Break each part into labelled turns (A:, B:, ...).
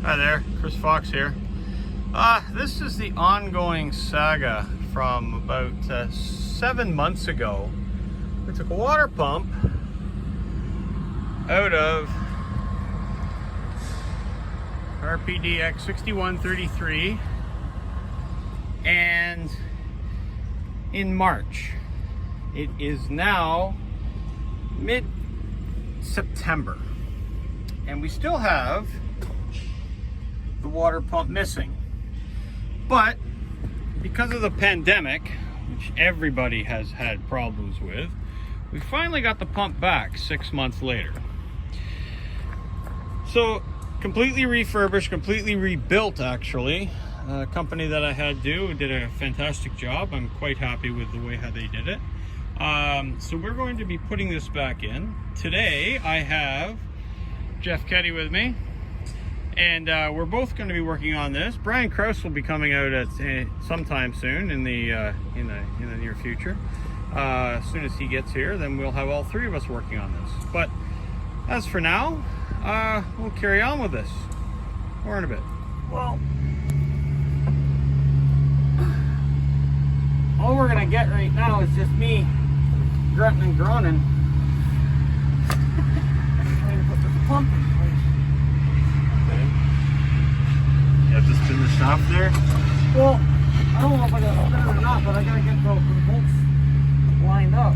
A: Hi there, Chris Fox here. This is the ongoing saga from about 7 months ago. We took a water pump out of RPDX 6133 and in March. It is now mid-September and we still have the water pump missing. But because of the pandemic, which everybody has had problems with, we finally got the pump back 6 months later. So completely refurbished, completely rebuilt actually. A company that I had do did a fantastic job. I'm quite happy with the way how they did it. So we're going to be putting this back in. Today I have Jeff Ketty with me, and we're both going to be working on this. Brian Krause will be coming out at sometime soon in the near future. As soon as he gets here, then we'll have all three of us working on this. But as for now, we'll carry on with this. More in a bit.
B: Well, all we're gonna get right now is just me grunting and groaning trying to put the pump in place.
A: Okay. You have to spin the shaft there?
B: Well, I don't know if I gotta spin it or not, but I gotta get the bolts lined up.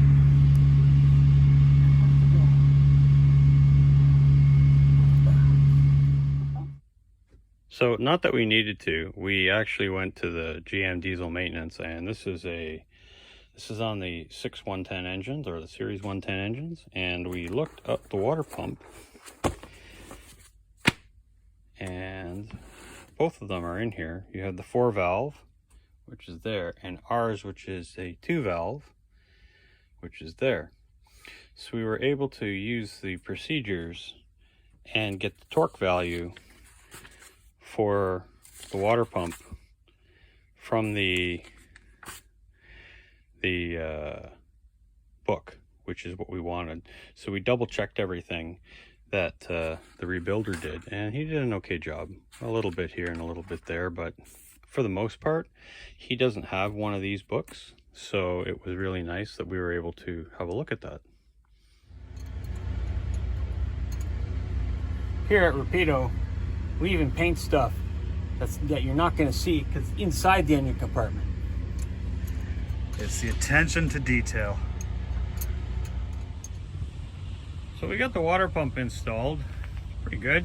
A: So not that we needed to, we actually went to the GM diesel maintenance, and this is on the 6110 engines, or the series 110 engines, and we looked up the water pump and both of them are in here. You have the 4 valve, which is there, and ours, which is a 2 valve, which is there. So we were able to use the procedures and get the torque value for the water pump from the book, which is what we wanted. So we double checked everything that the rebuilder did, and he did an okay job. A little bit here and a little bit there, but for the most part, he doesn't have one of these books, so it was really nice that we were able to have a look at that.
B: Here at Rapido, we even paint stuff that you're not going to see because it's inside the engine compartment.
C: It's the attention to detail.
A: So we got the water pump installed. Pretty good.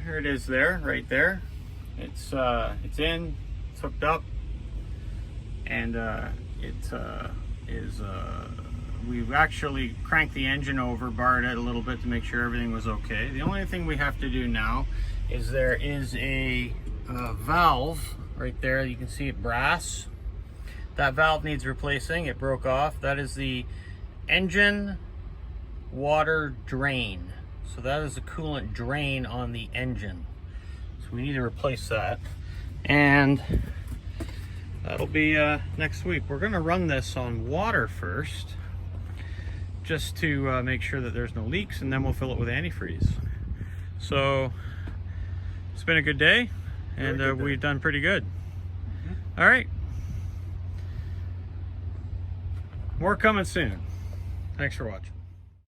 A: Here it is there, right there. It's in, it's hooked up, and we've actually cranked the engine over, barred it a little bit to make sure everything was okay. The only thing we have to do now is there is a valve right there. You can see it brass. That valve needs replacing. It broke off. That is the engine water drain. So that is the coolant drain on the engine. So we need to replace that. And that'll be next week. We're going to run this on water first, just to make sure that there's no leaks, and then we'll fill it with antifreeze. So it's been a good day, and we've done pretty good. All right, more coming soon. Thanks for watching.